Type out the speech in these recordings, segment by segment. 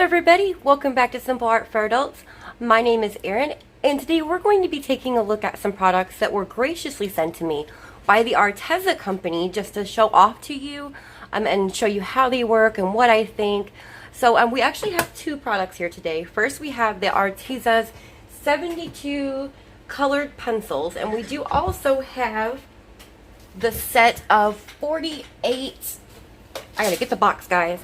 everybody, welcome back to Simple Art for Adults. My name is Erin, and today we're going to be taking a look at some products that were graciously sent to me by the Arteza company just to show off to you and show you how they work and what I think. So we actually have two products here today. First we have the Arteza's 72 colored pencils, and we do also have the set of 48, I gotta get the box guys,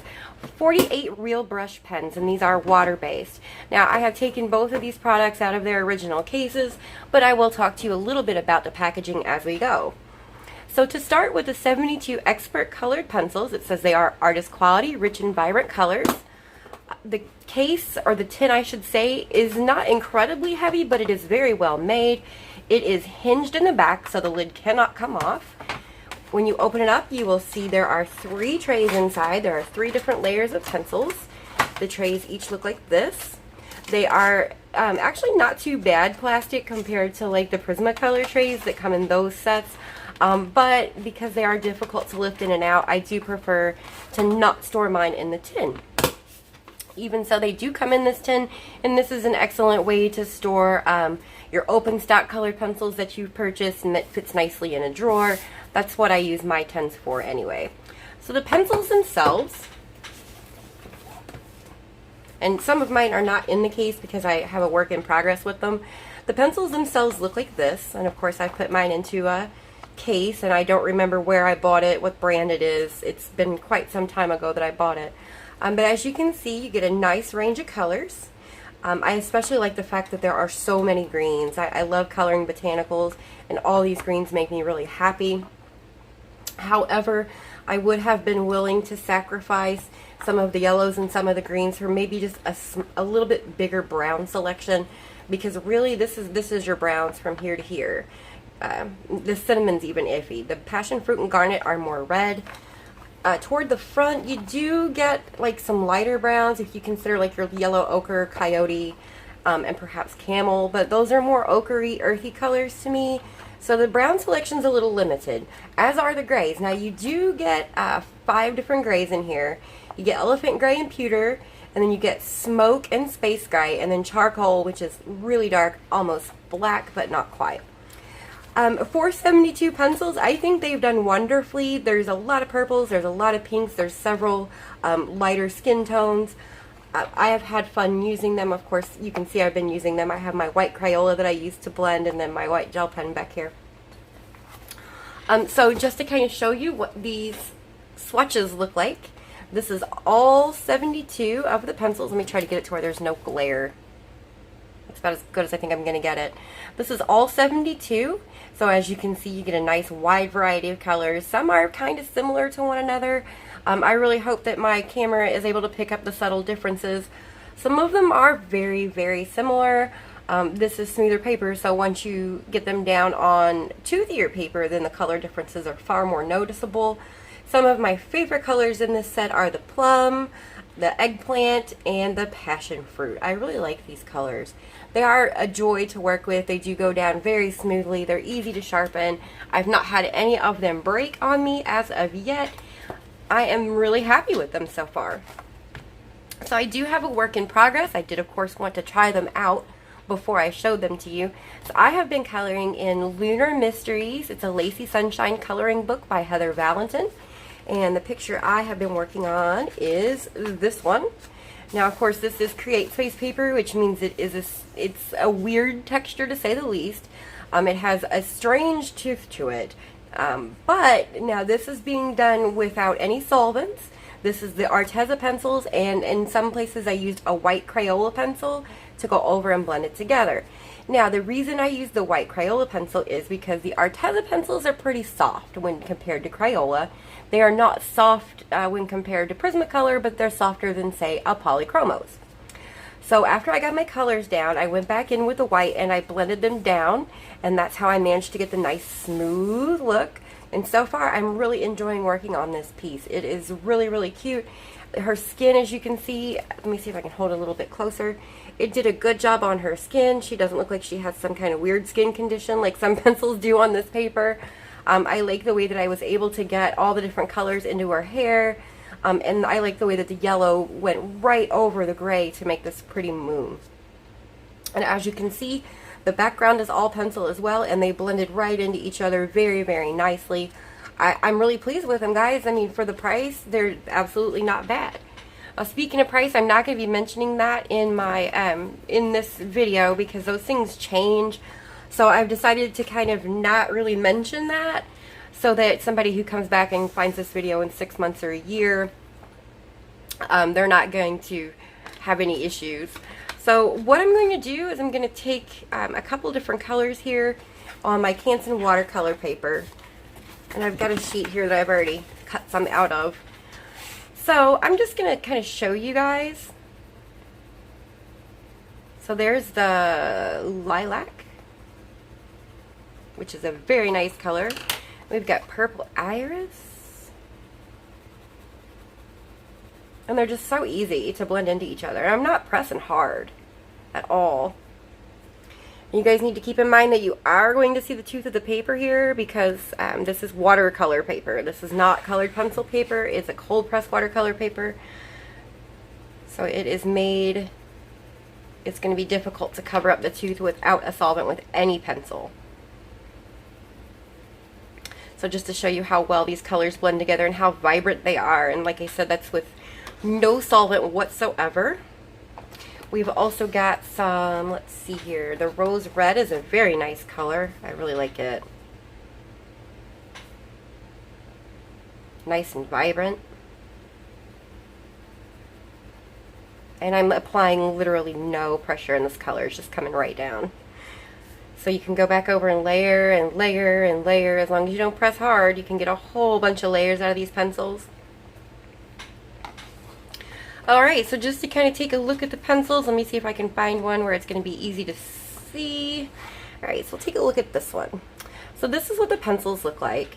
48 real brush pens, and these are water-based. Now I have taken both of these products out of their original cases, but I will talk to you a little bit about the packaging as we go. So to start with the 72 expert colored pencils, it says they are artist quality, rich and vibrant colors. The case, or the tin I should say, is not incredibly heavy, but it is very well made. It is hinged in the back so the lid cannot come off. When you open it up, you will see there are 3 trays inside. There are 3 different layers of pencils. The trays each look like this. They are actually not too bad plastic compared to like the Prismacolor trays that come in those sets. But because they are difficult to lift in and out, I do prefer to not store mine in the tin. Even so, they do come in this tin, and this is an excellent way to store your open stock colored pencils that you've purchased and that fits nicely in a drawer. That's what I use my tins for anyway. So the pencils themselves, and some of mine are not in the case because I have a work in progress with them. The pencils themselves look like this, and of course I put mine into a case, and I don't remember where I bought it, what brand it is. It's been quite some time ago that I bought it. But as you can see, you get a nice range of colors. I especially like the fact that there are so many greens. I love coloring botanicals, and all these greens make me really happy. However, I would have been willing to sacrifice some of the yellows and some of the greens for maybe just a little bit bigger brown selection, because really this is your browns from here to here. The cinnamon's even iffy. The passion fruit and garnet are more red. Toward the front, you do get like some lighter browns if you consider like your yellow ochre, coyote, and perhaps camel, but those are more ochre-y, earthy colors to me. So the brown selection's a little limited, as are the grays. Now you do get 5 different grays in here. You get elephant gray and pewter, and then you get smoke and space gray, and then charcoal, which is really dark, almost black, but not quite. For 72 pencils, I think they've done wonderfully. There's a lot of purples, there's a lot of pinks, there's several lighter skin tones. I have had fun using them. Of course, you can see I've been using them. I have my white Crayola that I use to blend, and then my white gel pen back here. So just to kind of show you what these swatches look like, this is all 72 of the pencils. Let me try to get it to where there's no glare. It's about as good as I think I'm going to get it. This is all 72. So as you can see, you get a nice wide variety of colors. Some are kind of similar to one another. I really hope that my camera is able to pick up the subtle differences. Some of them are very, very similar. This is smoother paper, so once you get them down on toothier paper, then the color differences are far more noticeable. Some of my favorite colors in this set are the plum, the eggplant, and the passion fruit. I really like these colors. They are a joy to work with. They do go down very smoothly. They're easy to sharpen. I've not had any of them break on me as of yet. I am really happy with them so far. So I do have a work in progress. I did of course want to try them out before I showed them to you. So I have been coloring in Lunar Mysteries. It's a Lacy Sunshine coloring book by Heather Valentin. And the picture I have been working on is this one. Now, of course, this is Create Space paper, which means it's a weird texture to say the least. It has a strange tooth to it. But now this is being done without any solvents. This is the Arteza pencils, and in some places I used a white Crayola pencil to go over and blend it together. Now, the reason I use the white Crayola pencil is because the Arteza pencils are pretty soft when compared to Crayola. They are not soft when compared to Prismacolor, but they're softer than, say, a Polychromos. So after I got my colors down, I went back in with the white and I blended them down, and that's how I managed to get the nice smooth look. And so far, I'm really enjoying working on this piece. It is really, really cute. Her skin, as you can see, let me see if I can hold it a little bit closer. It did a good job on her skin. She doesn't look like she has some kind of weird skin condition like some pencils do on this paper. I like the way that I was able to get all the different colors into her hair. And I like the way that the yellow went right over the gray to make this pretty moon. And as you can see, the background is all pencil as well, and they blended right into each other very, very nicely. I'm really pleased with them, guys. I mean, for the price, they're absolutely not bad. Speaking of price, I'm not going to be mentioning that in my in this video because those things change. So I've decided to kind of not really mention that, so that somebody who comes back and finds this video in 6 months or a year, they're not going to have any issues. So what I'm going to do is I'm going to take a couple different colors here on my Canson watercolor paper. And I've got a sheet here that I've already cut some out of. So I'm just going to kind of show you guys. So there's the lilac, which is a very nice color. We've got purple iris. And they're just so easy to blend into each other. And I'm not pressing hard at all. You guys need to keep in mind that you are going to see the tooth of the paper here because this is watercolor paper. This is not colored pencil paper. It's a cold press watercolor paper. So it is made, it's going to be difficult to cover up the tooth without a solvent with any pencil. So just to show you how well these colors blend together and how vibrant they are. And like I said, that's with no solvent whatsoever. We've also got some, let's see here, the rose red is a very nice color. I really like it. Nice and vibrant. And I'm applying literally no pressure in this color. It's just coming right down. So you can go back over and layer and layer and layer. As long as you don't press hard, you can get a whole bunch of layers out of these pencils. Alright, so just to kind of take a look at the pencils, let me see if I can find one where it's going to be easy to see. Alright, so we'll take a look at this one. So this is what the pencils look like.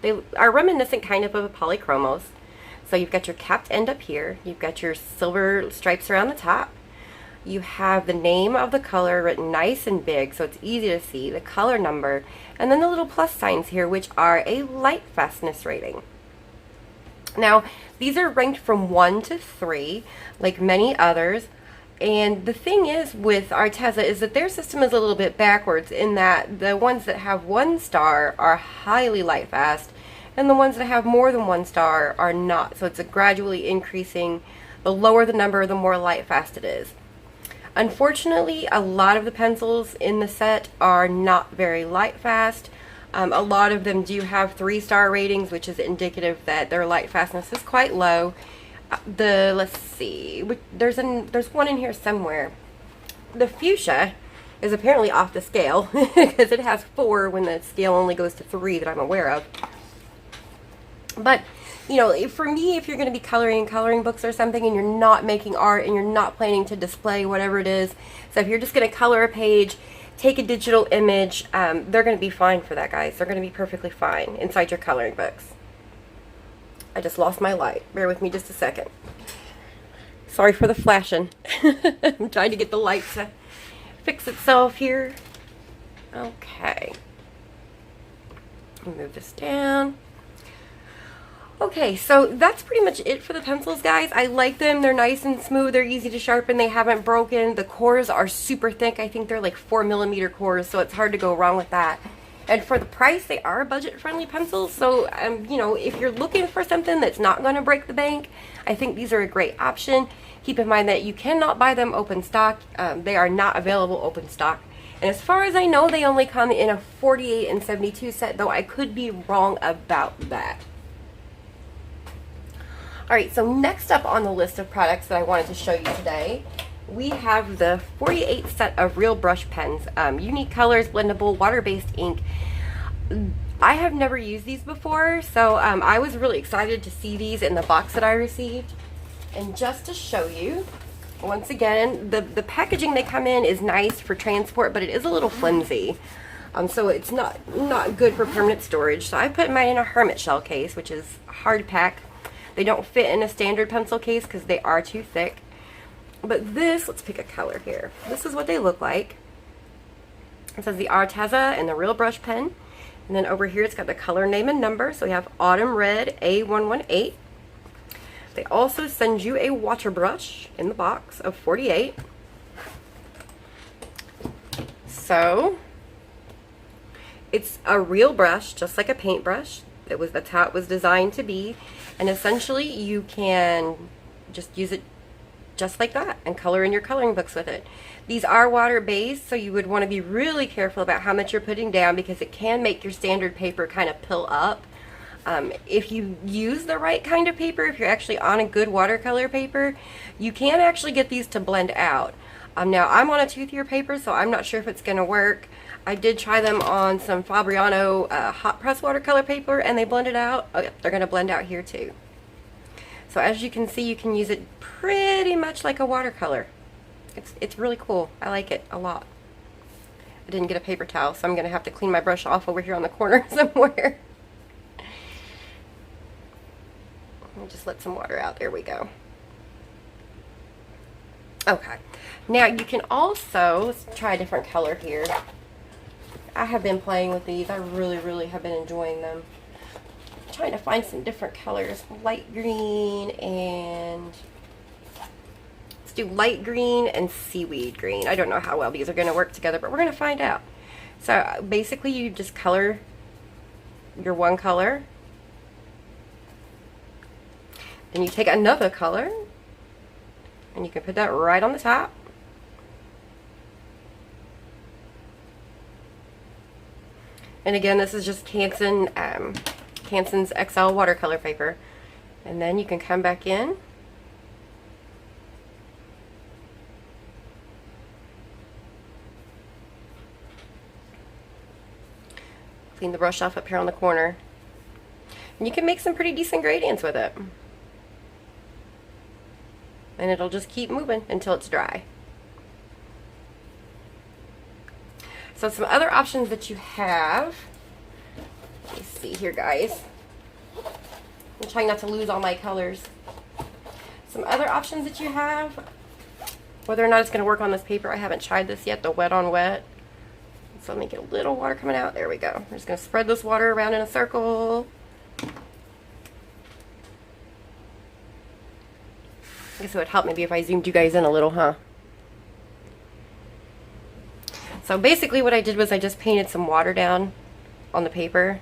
They are reminiscent kind of a polychromos. So you've got your capped end up here. You've got your silver stripes around the top. You have the name of the color written nice and big so it's easy to see, the color number, and then the little plus signs here which are a light fastness rating. Now, these are ranked from 1 to 3, like many others. And the thing is with Arteza is that their system is a little bit backwards in that the ones that have 1 star are highly light fast, and the ones that have more than 1 star are not. So it's a gradually increasing. The lower the number, the more light fast it is. Unfortunately, a lot of the pencils in the set are not very light fast. A lot of them do have 3-star ratings, which is indicative that their light fastness is quite low. Let's see, there's one in here somewhere. The fuchsia is apparently off the scale because it has 4 when the scale only goes to 3 that I'm aware of. But you know, for me, if you're going to be coloring coloring books or something and you're not making art and you're not planning to display whatever it is, so if you're just going to color a page, take a digital image, they're going to be fine for that, guys. They're going to be perfectly fine inside your coloring books. I just lost my light. Bear with me just a second. Sorry for the flashing. I'm trying to get the light to fix itself here. Okay. Move this down. Okay, so that's pretty much it for the pencils, guys. I like them. They're nice and smooth. They're easy to sharpen. They haven't broken. The cores are super thick. I think they're like 4mm cores, so it's hard to go wrong with that. And for the price, they are budget-friendly pencils. So, you know, if you're looking for something that's not going to break the bank, I think these are a great option. Keep in mind that you cannot buy them open stock. They are not available open stock. And as far as I know, they only come in a 48 and 72 set, though I could be wrong about that. Alright, so next up on the list of products that I wanted to show you today, we have the 48 set of real brush pens. Unique colors, blendable, water-based ink. I have never used these before, so I was really excited to see these in the box that I received. And just to show you, once again, the packaging they come in is nice for transport, but it is a little flimsy. So it's not good for permanent storage. So I put mine in a hermit shell case, which is hard pack. They don't fit in a standard pencil case because they are too thick. But this, let's pick a color here. This is what they look like. It says the Arteza and the real brush pen. And then over here it's got the color name and number. So we have Autumn Red A118. They also send you a water brush in the box of 48. So it's a real brush, just like a paintbrush. That's how it was designed to be. And essentially you can just use it just like that and color in your coloring books with it. These are water based, so you would want to be really careful about how much you're putting down, because it can make your standard paper kind of pill up. If you use the right kind of paper, if you're actually on a good watercolor paper, you can actually get these to blend out. Now I'm on a toothier paper, so I'm not sure if it's going to work. I did try them on some Fabriano hot press watercolor paper and they blended out. Oh, yeah, they're going to blend out here too. So as you can see, you can use it pretty much like a watercolor. It's really cool. I like it a lot. I didn't get a paper towel, so I'm going to have to clean my brush off over here on the corner somewhere. I'll just let some water out. There we go. Okay. Now you can also, let's try a different color here. I have been playing with these. I really have been enjoying them. I'm trying to find some different colors. Light green and... let's do light green and seaweed green. I don't know how well these are going to work together, but we're going to find out. So basically you just color your one color. Then you take another color and you can put that right on the top. And again, this is just Canson, Canson's XL watercolor paper. And then you can come back in. Clean the brush off up here on the corner. And you can make some pretty decent gradients with it. And it'll just keep moving until it's dry. So some other options that you have, let me see here guys, I'm trying not to lose all my colors. Some other options that you have, whether or not it's going to work on this paper, I haven't tried this yet, the wet on wet. So let me get a little water coming out, there we go. I'm just going to spread this water around in a circle. I guess it would help maybe if I zoomed you guys in a little, huh? So basically what I did was I just painted some water down on the paper.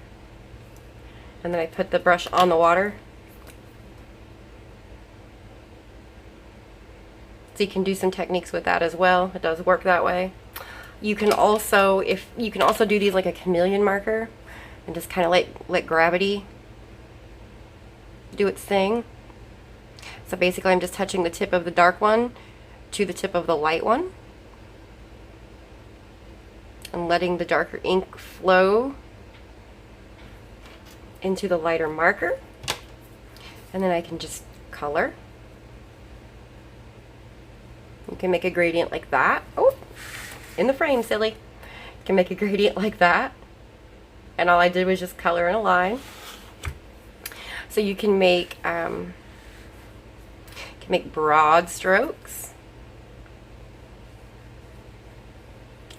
And then I put the brush on the water. So you can do some techniques with that as well. It does work that way. You can also, do these like a chameleon marker and just kind of let gravity do its thing. So basically I'm just touching the tip of the dark one to the tip of the light one and letting the darker ink flow into the lighter marker, and then I can just color. You can make a gradient like that. Oh, in the frame, silly. You can make a gradient like that, and all I did was just color in a line. So you can make broad strokes,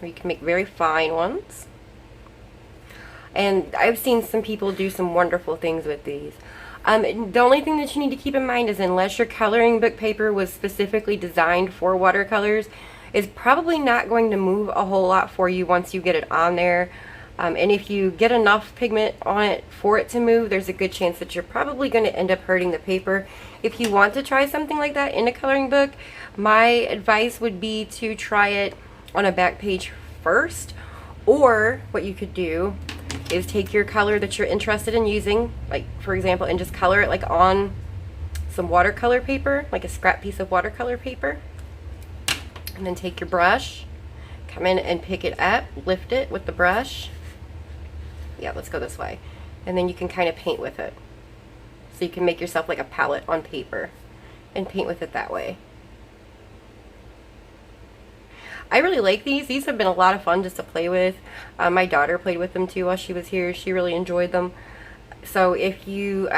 or you can make very fine ones. And I've seen some people do some wonderful things with these. The only thing that you need to keep in mind is unless your coloring book paper was specifically designed for watercolors, it's probably not going to move a whole lot for you once you get it on there. And if you get enough pigment on it for it to move, there's a good chance that you're probably going to end up hurting the paper. If you want to try something like that in a coloring book, my advice would be to try it on a back page first. Or what you could do is take your color that you're interested in using, like for example, and just color it like on some watercolor paper, like a scrap piece of watercolor paper. And then take your brush, come in and pick it up, lift it with the brush. Yeah, let's go this way. And then you can kind of paint with it. So you can make yourself like a palette on paper and paint with it that way. I really like these. These have been a lot of fun just to play with. My daughter played with them too while she was here. She really enjoyed them. So if you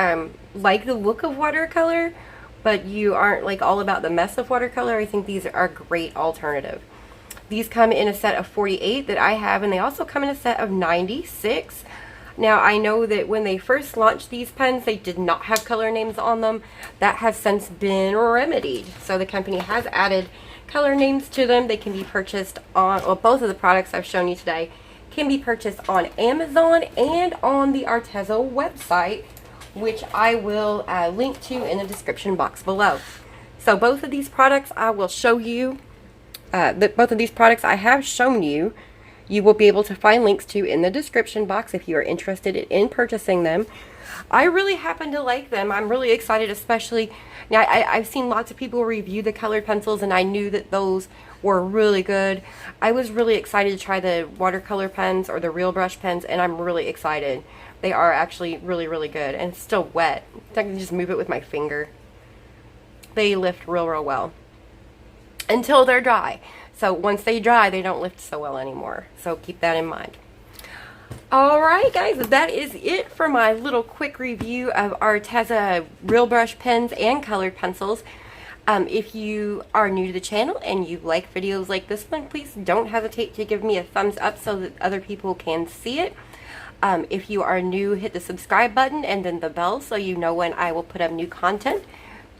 like the look of watercolor, but you aren't like all about the mess of watercolor, I think these are a great alternative. These come in a set of 48 that I have, and they also come in a set of 96. Now, I know that when they first launched these pens, they did not have color names on them. That has since been remedied. So the company has added color names to them. They can be purchased on, well, both of the products I've shown you today can be purchased on Amazon and on the Arteza website, which I will link to in the description box below. So both of these products I will show you, both of these products I have shown you, you will be able to find links to in the description box if you are interested in purchasing them. I really happen to like them. I'm really excited, especially now I've seen lots of people review the colored pencils, and I knew that those were really good. I was really excited to try the watercolor pens or the real brush pens, and I'm really excited. They are actually really, really good, and it's still wet. I can just move it with my finger. They lift real, real well until they're dry. So once they dry, they don't lift so well anymore. So keep that in mind. Alright guys, that is it for my little quick review of Arteza real brush pens and colored pencils. If you are new to the channel and you like videos like this one, please don't hesitate to give me a thumbs up so that other people can see it. If you are new, hit the subscribe button and then the bell so you know when I will put up new content.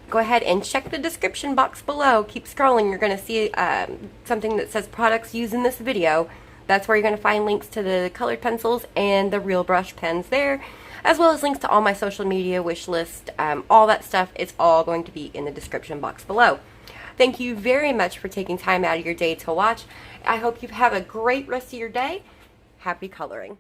Go ahead and check the description box below. Keep scrolling. You're going to see something that says products used in this video. That's where you're going to find links to the colored pencils and the real brush pens there, as well as links to all my social media wish list, all that stuff. It's all going to be in the description box below. Thank you very much for taking time out of your day to watch. I hope you have a great rest of your day. Happy coloring.